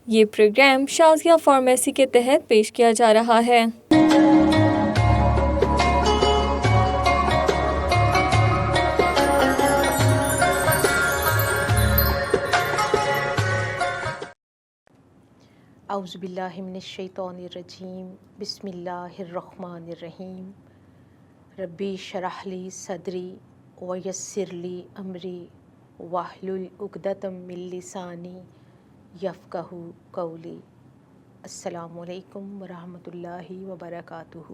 یہ programme Shazia pharmacy کے تحت پیش کیا جا رہا ہے۔ اعوذ باللہ من الشیطان الرجیم، بسم اللہ الرحمن الرحیم۔ ربی اشرح لی صدری ویسر لی امری واحلل عقدۃ من لسانی یفقہوا قولی۔ السلام علیکم ورحمۃ اللہ وبرکاتہ۔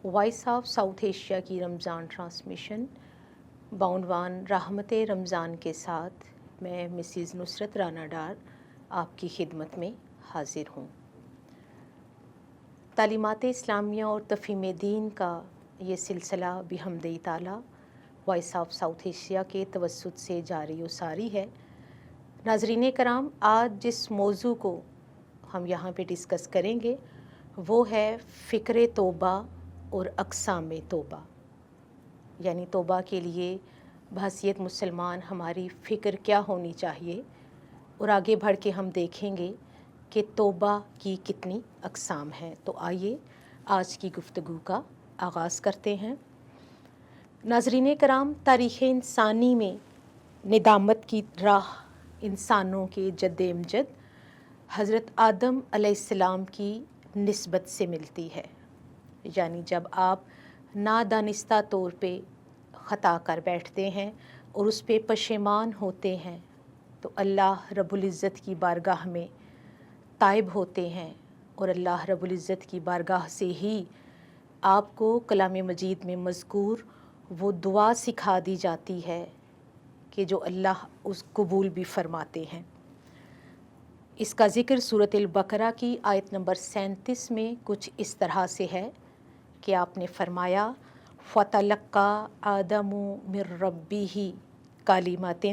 وائس آف ساؤتھ ایشیا کی رمضان ٹرانسمیشن بعنوان رحمت رمضان کے ساتھ میں مسز نصرت رانا ڈار آپ کی خدمت میں حاضر ہوں۔ تعلیمات اسلامیہ اور تفہیم دین کا یہ سلسلہ بحمد تعالیٰ وائس آف ساؤتھ ایشیا کے توسط سے جاری و ساری ہے۔ ناظرین کرام، آج جس موضوع کو ہم یہاں پہ ڈسکس کریں گے وہ ہے فکر توبہ اور اقسام توبہ، یعنی توبہ کے لیے بحیثیت مسلمان ہماری فکر کیا ہونی چاہیے، اور آگے بڑھ کے ہم دیکھیں گے کہ توبہ کی کتنی اقسام ہیں۔ تو آئیے آج کی گفتگو کا آغاز کرتے ہیں۔ ناظرین کرام، تاریخ انسانی میں ندامت کی راہ انسانوں کے جد امجد حضرت آدم علیہ السلام کی نسبت سے ملتی ہے، یعنی جب آپ نادانستہ طور پہ خطا کر بیٹھتے ہیں اور اس پہ پشیمان ہوتے ہیں تو اللہ رب العزت کی بارگاہ میں تائب ہوتے ہیں، اور اللہ رب العزت کی بارگاہ سے ہی آپ کو کلام مجید میں مذکور وہ دعا سکھا دی جاتی ہے کہ جو اللہ اس قبول بھی فرماتے ہیں۔ اس کا ذکر سورۃ البقرہ کی آیت نمبر 37 میں کچھ اس طرح سے ہے کہ آپ نے فرمایا فَتَلَقَّىٰ آدَمُ مِن رَبِّهِ کَلِمَاتٍ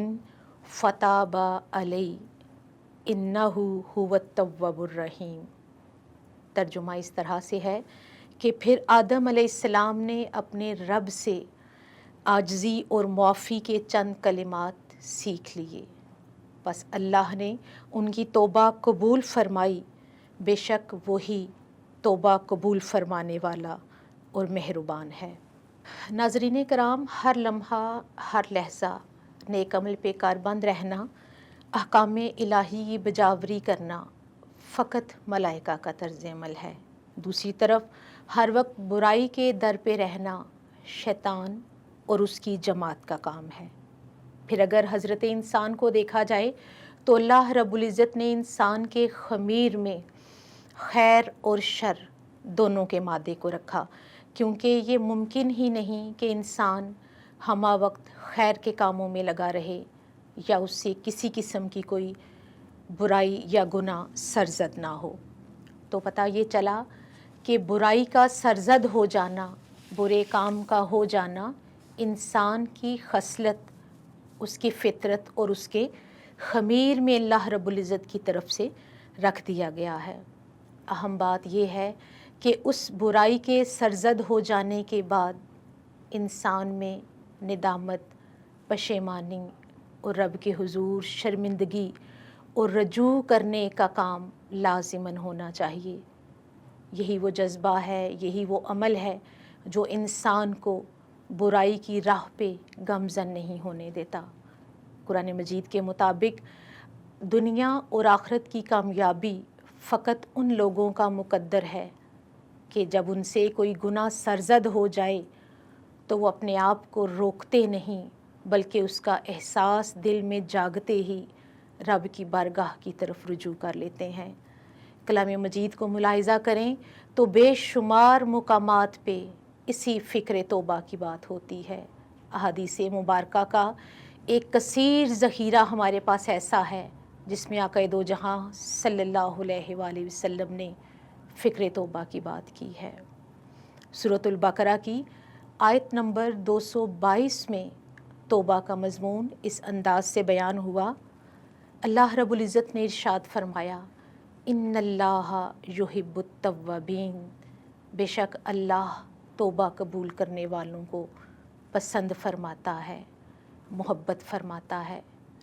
فَتَابَ عَلَيْهِ إِنَّهُ هُوَ التَّوَّابُ الرَّحِيمُ۔ ترجمہ اس طرح سے ہے کہ پھر آدم علیہ السلام نے اپنے رب سے عاجزی اور معافی کے چند کلمات سیکھ لیے، بس اللہ نے ان کی توبہ قبول فرمائی، بے شک وہی توبہ قبول فرمانے والا اور مہربان ہے۔ ناظرین کرام، ہر لمحہ ہر لحظہ نیک عمل پہ کاربند رہنا، احکام الہی کی بجاوری کرنا فقط ملائکہ کا طرز عمل ہے۔ دوسری طرف ہر وقت برائی کے در پہ رہنا شیطان اور اس کی جماعت کا کام ہے۔ پھر اگر حضرت انسان کو دیکھا جائے تو اللہ رب العزت نے انسان کے خمیر میں خیر اور شر دونوں کے مادے کو رکھا، کیونکہ یہ ممکن ہی نہیں کہ انسان ہمہ وقت خیر کے کاموں میں لگا رہے یا اس سے کسی قسم کی کوئی برائی یا گناہ سرزد نہ ہو۔ تو پتہ یہ چلا کہ برائی کا سرزد ہو جانا، برے کام کا ہو جانا انسان کی خصلت، اس کی فطرت اور اس کے خمیر میں اللہ رب العزت کی طرف سے رکھ دیا گیا ہے۔ اہم بات یہ ہے کہ اس برائی کے سرزد ہو جانے کے بعد انسان میں ندامت، پشیمانی اور رب کے حضور شرمندگی اور رجوع کرنے کا کام لازماً ہونا چاہیے۔ یہی وہ جذبہ ہے، یہی وہ عمل ہے جو انسان کو برائی کی راہ پہ گامزن نہیں ہونے دیتا۔ قرآن مجید کے مطابق دنیا اور آخرت کی کامیابی فقط ان لوگوں کا مقدر ہے کہ جب ان سے کوئی گناہ سرزد ہو جائے تو وہ اپنے آپ کو روکتے نہیں، بلکہ اس کا احساس دل میں جاگتے ہی رب کی بارگاہ کی طرف رجوع کر لیتے ہیں۔ کلام مجید کو ملاحظہ کریں تو بے شمار مقامات پہ اسی فکر توبہ کی بات ہوتی ہے۔ احادیث مبارکہ کا ایک کثیر ذخیرہ ہمارے پاس ایسا ہے جس میں آقا دو جہاں صلی اللہ علیہ وآلہ وسلم نے فکر توبہ کی بات کی ہے۔ سورۃ البقرہ کی آیت نمبر 222 میں توبہ کا مضمون اس انداز سے بیان ہوا۔ اللہ رب العزت نے ارشاد فرمایا ان اللہ یحب التوابین، بے شک اللہ توبہ قبول کرنے والوں کو پسند فرماتا ہے، محبت فرماتا ہے۔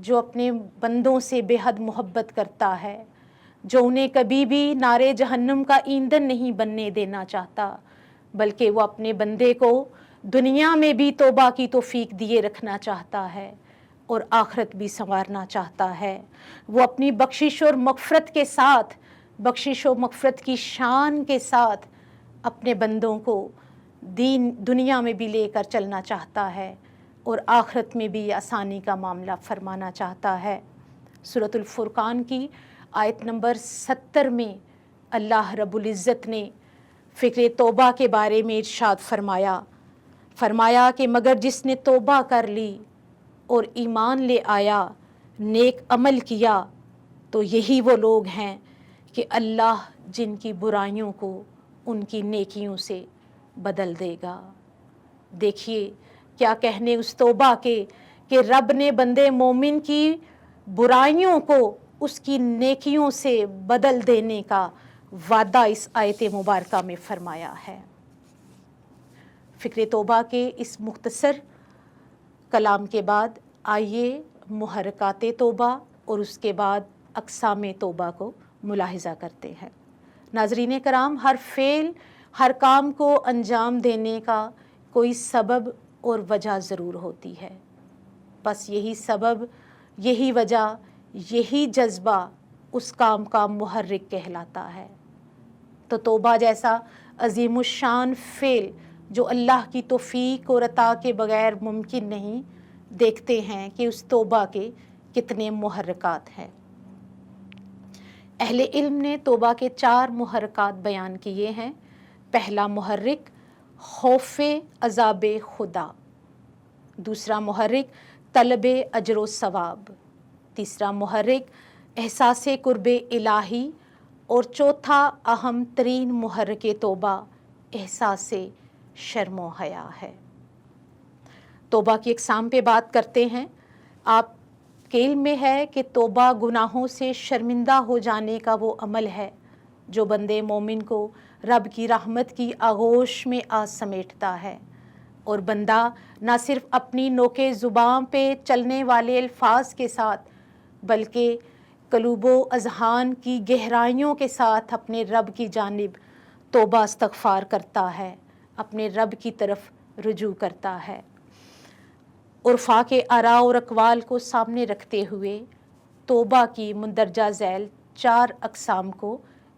جو اپنے بندوں سے بے حد محبت کرتا ہے، جو انہیں کبھی بھی نارے جہنم کا ایندھن نہیں بننے دینا چاہتا، بلکہ وہ اپنے بندے کو دنیا میں بھی توبہ کی توفیق دیے رکھنا چاہتا ہے اور آخرت بھی سنوارنا چاہتا ہے۔ وہ اپنی بخشش اور مغفرت کے ساتھ، بخشش و مغفرت کی شان کے ساتھ اپنے بندوں کو دنیا میں بھی لے کر چلنا چاہتا ہے اور آخرت میں بھی آسانی کا معاملہ فرمانا چاہتا ہے۔ سورۃ الفرقان کی آیت نمبر 70 میں اللہ رب العزت نے فکر توبہ کے بارے میں ارشاد فرمایا کہ مگر جس نے توبہ کر لی اور ایمان لے آیا، نیک عمل کیا، تو یہی وہ لوگ ہیں کہ اللہ جن کی برائیوں کو ان کی نیکیوں سے بدل دے گا۔ دیکھیے کیا کہنے اس توبہ کے کہ رب نے بندے مومن کی برائیوں کو اس کی نیکیوں سے بدل دینے کا وعدہ اس آیت مبارکہ میں فرمایا ہے۔ فکر توبہ کے اس مختصر کلام کے بعد آئیے محرکات توبہ اور اس کے بعد اقسام توبہ کو ملاحظہ کرتے ہیں۔ ناظرین کرام، ہر فعل، ہر کام کو انجام دینے کا کوئی سبب اور وجہ ضرور ہوتی ہے۔ بس یہی سبب، یہی وجہ، یہی جذبہ اس کام کا محرک کہلاتا ہے۔ تو توبہ جیسا عظیم الشان فعل جو اللہ کی توفیق اور عطا کے بغیر ممکن نہیں، دیکھتے ہیں کہ اس توبہ کے کتنے محرکات ہیں۔ اہل علم نے توبہ کے 4 محرکات بیان کیے ہیں۔ پہلا محرک خوف عذاب خدا، دوسرا محرک طلب اجر و ثواب، تیسرا محرک احساس قرب الہی، اور چوتھا اہم ترین محرک توبہ احساس شرم و حیا ہے۔ توبہ کی اقسام پہ بات کرتے ہیں۔ آپ کے علم میں ہے کہ توبہ گناہوں سے شرمندہ ہو جانے کا وہ عمل ہے جو بندے مومن کو رب کی رحمت کی آغوش میں آ سمیٹتا ہے، اور بندہ نہ صرف اپنی نوکے زبان پہ چلنے والے الفاظ کے ساتھ بلکہ قلوب و اذہان کی گہرائیوں کے ساتھ اپنے رب کی جانب توبہ استغفار کرتا ہے، اپنے رب کی طرف رجوع کرتا ہے۔ عرفاء کے آراء اور اقوال کو سامنے رکھتے ہوئے توبہ کی مندرجہ ذیل 4 اقسام کو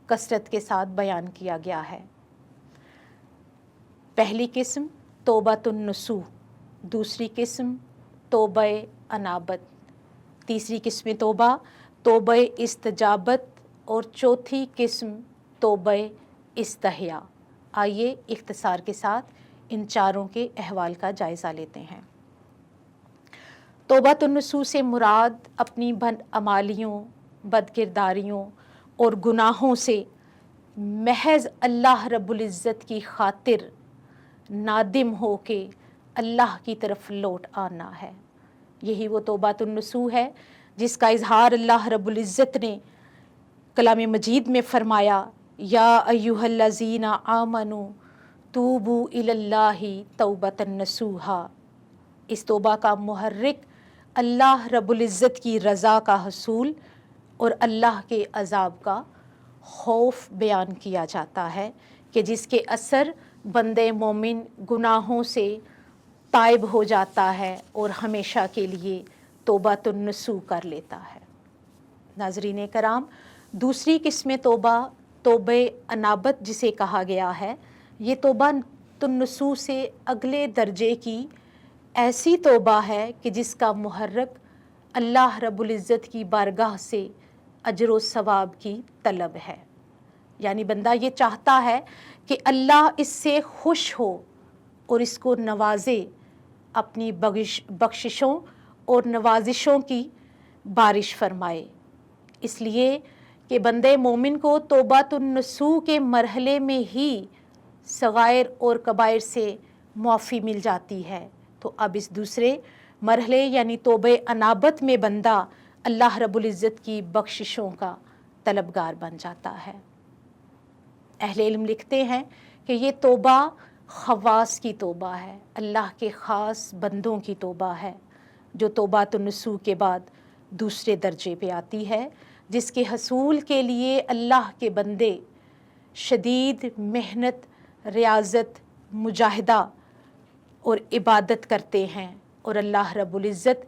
کثرت کے ساتھ بیان کیا گیا ہے۔ پہلی قسم توبۃ النصوح، دوسری قسم توبہ انابت، تیسری قسم توبہ توبہ استجابت، اور چوتھی قسم توبہ استحیا۔ آئیے اختصار کے ساتھ ان چاروں کے احوال کا جائزہ لیتے ہیں۔ توبۃ النصوح سے مراد اپنی بدعمالیوں، بد کرداریوں اور گناہوں سے محض اللہ رب العزت کی خاطر نادم ہو کے اللہ کی طرف لوٹ آنا ہے۔ یہی وہ توبۃ النصوح ہے جس کا اظہار اللہ رب العزت نے کلام مجید میں فرمایا، یا ایھا الذین آمنوا توبوا الی اللہ توبۃ نصوحا۔ اس توبہ کا محرک اللہ رب العزت کی رضا کا حصول اور اللہ کے عذاب کا خوف بیان کیا جاتا ہے کہ جس کے اثر بندے مومن گناہوں سے تائب ہو جاتا ہے اور ہمیشہ کے لیے توبۃ النصوح کر لیتا ہے۔ ناظرین کرام، دوسری قسم توبہ توبہ انابت جسے کہا گیا ہے، یہ توبۃ النصوح سے اگلے درجے کی ایسی توبہ ہے کہ جس کا محرک اللہ رب العزت کی بارگاہ سے اجر و ثواب کی طلب ہے۔ یعنی بندہ یہ چاہتا ہے کہ اللہ اس سے خوش ہو اور اس کو نوازے، اپنی بخششوں اور نوازشوں کی بارش فرمائے، اس لیے کہ بندے مومن کو توبۃ النصوح کے مرحلے میں ہی صغائر اور کبائر سے معافی مل جاتی ہے۔ تو اب اس دوسرے مرحلے یعنی توبہ انابت میں بندہ اللہ رب العزت کی بخششوں کا طلبگار بن جاتا ہے۔ اہل علم لکھتے ہیں کہ یہ توبہ خواص کی توبہ ہے، اللہ کے خاص بندوں کی توبہ ہے جو توبۃ النصوح کے بعد دوسرے درجے پہ آتی ہے، جس کے حصول کے لیے اللہ کے بندے شدید محنت، ریاضت، مجاہدہ اور عبادت کرتے ہیں، اور اللہ رب العزت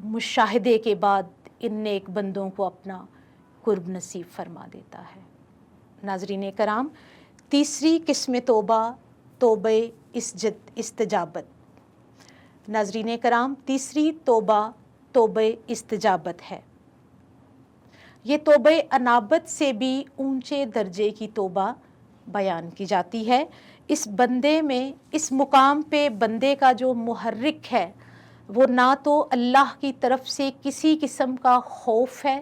مشاہدے کے بعد ان نیک بندوں کو اپنا قرب نصیب فرما دیتا ہے۔ ناظرین کرام، تیسری قسم توبہ توبہ استجابت۔ ناظرین کرام، تیسری توبہ توبہ استجابت ہے۔ یہ توبہ انابت سے بھی اونچے درجے کی توبہ بیان کی جاتی ہے۔ اس بندے میں، اس مقام پہ بندے کا جو محرک ہے وہ نہ تو اللہ کی طرف سے کسی قسم کا خوف ہے،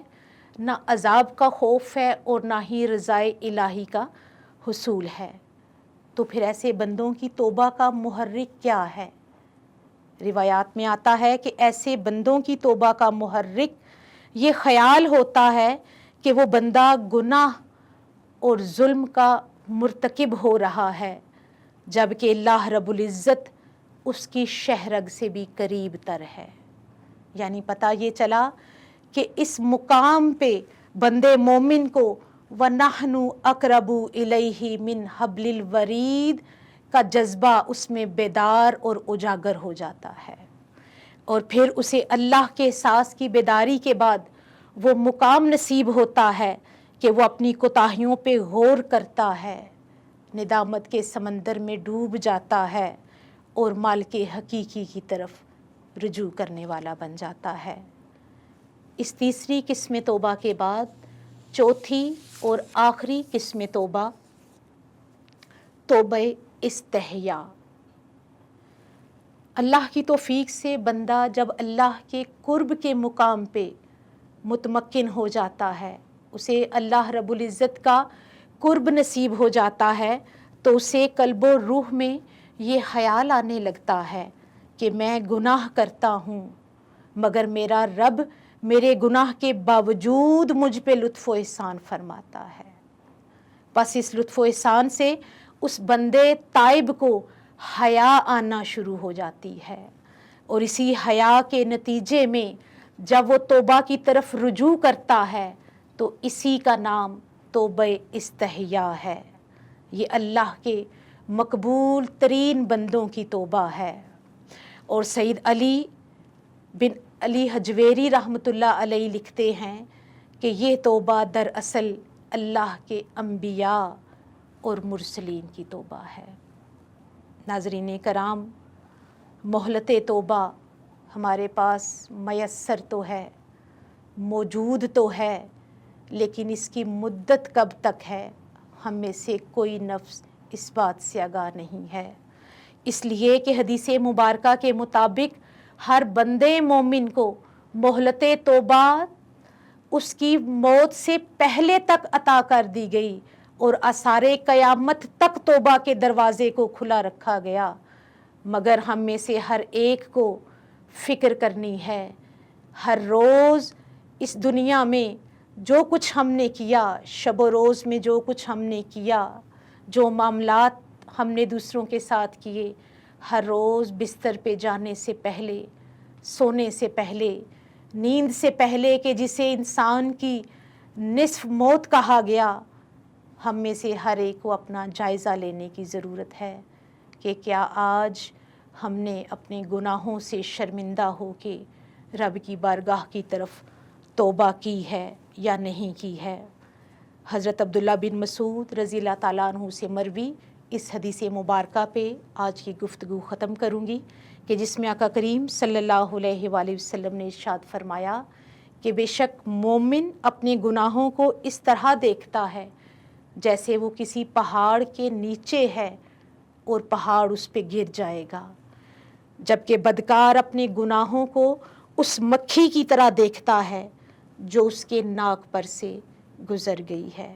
نہ عذاب کا خوف ہے، اور نہ ہی رضائے الہی کا حصول ہے۔ تو پھر ایسے بندوں کی توبہ کا محرک کیا ہے؟ روایات میں آتا ہے کہ ایسے بندوں کی توبہ کا محرک یہ خیال ہوتا ہے کہ وہ بندہ گناہ اور ظلم کا مرتکب ہو رہا ہے، جبکہ اللہ رب العزت اس کی شہرگ سے بھی قریب تر ہے۔ یعنی پتہ یہ چلا کہ اس مقام پہ بندے مومن کو وَنَحْنُ أَقْرَبُ إِلَيْهِ مِنْ حَبْلِ الْوَرِيدِ کا جذبہ اس میں بیدار اور اجاگر ہو جاتا ہے، اور پھر اسے اللہ کے احساس کی بیداری کے بعد وہ مقام نصیب ہوتا ہے کہ وہ اپنی کوتاہیوں پہ غور کرتا ہے، ندامت کے سمندر میں ڈوب جاتا ہے، اور مالک حقیقی کی طرف رجوع کرنے والا بن جاتا ہے۔ اس تیسری قسم توبہ کے بعد چوتھی اور آخری قسم توبہ توبہ استحیا۔ اللہ کی توفیق سے بندہ جب اللہ کے قرب کے مقام پہ متمکن ہو جاتا ہے، اسے اللہ رب العزت کا قرب نصیب ہو جاتا ہے، تو اسے قلب و روح میں یہ خیال آنے لگتا ہے کہ میں گناہ کرتا ہوں، مگر میرا رب میرے گناہ کے باوجود مجھ پہ لطف و احسان فرماتا ہے۔ بس اس لطف و احسان سے اس بندے تائب کو حیا آنا شروع ہو جاتی ہے، اور اسی حیا کے نتیجے میں جب وہ توبہ کی طرف رجوع کرتا ہے تو اسی کا نام توبہ استحیا ہے۔ یہ اللہ کے مقبول ترین بندوں کی توبہ ہے۔ اور سید علی بن علی حجویری رحمۃ اللہ علیہ لکھتے ہیں کہ یہ توبہ دراصل اللہ کے انبیاء اور مرسلین کی توبہ ہے۔ ناظرین کرام، مہلت توبہ ہمارے پاس میسر تو ہے، موجود تو ہے، لیکن اس کی مدت کب تک ہے ہم میں سے کوئی نفس اس بات سے آگاہ نہیں ہے۔ اس لیے کہ حدیث مبارکہ کے مطابق ہر بندے مومن کو مہلت توبہ اس کی موت سے پہلے تک عطا کر دی گئی، اور آثار قیامت تک توبہ کے دروازے کو کھلا رکھا گیا، مگر ہم میں سے ہر ایک کو فکر کرنی ہے۔ ہر روز اس دنیا میں جو کچھ ہم نے کیا، شب و روز میں جو کچھ ہم نے کیا، جو معاملات ہم نے دوسروں کے ساتھ کیے، ہر روز بستر پہ جانے سے پہلے، سونے سے پہلے، نیند سے پہلے، کہ جسے انسان کی نصف موت کہا گیا، ہم میں سے ہر ایک کو اپنا جائزہ لینے کی ضرورت ہے کہ کیا آج ہم نے اپنے گناہوں سے شرمندہ ہو کے رب کی بارگاہ کی طرف توبہ کی ہے یا نہیں کی ہے۔ حضرت عبداللہ بن مسعود رضی اللہ تعالیٰ عنہ سے مروی اس حدیث مبارکہ پہ آج کی گفتگو ختم کروں گی، کہ جس میں آقا کریم صلی اللہ علیہ وآلہ وسلم نے ارشاد فرمایا کہ بے شک مومن اپنے گناہوں کو اس طرح دیکھتا ہے جیسے وہ کسی پہاڑ کے نیچے ہے اور پہاڑ اس پہ گر جائے گا، جبکہ بدکار اپنے گناہوں کو اس مکھی کی طرح دیکھتا ہے جو اس کے ناک پر سے گزر گئی ہے۔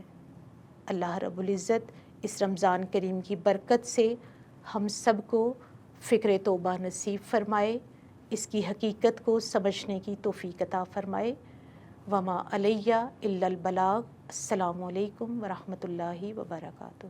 اللہ رب العزت اس رمضان کریم کی برکت سے ہم سب کو فکر توبہ نصیب فرمائے، اس کی حقیقت کو سمجھنے کی توفیق عطا فرمائے۔ وما علیہ الا البلاغ۔ السلام علیکم ورحمۃ اللہ وبرکاتہ۔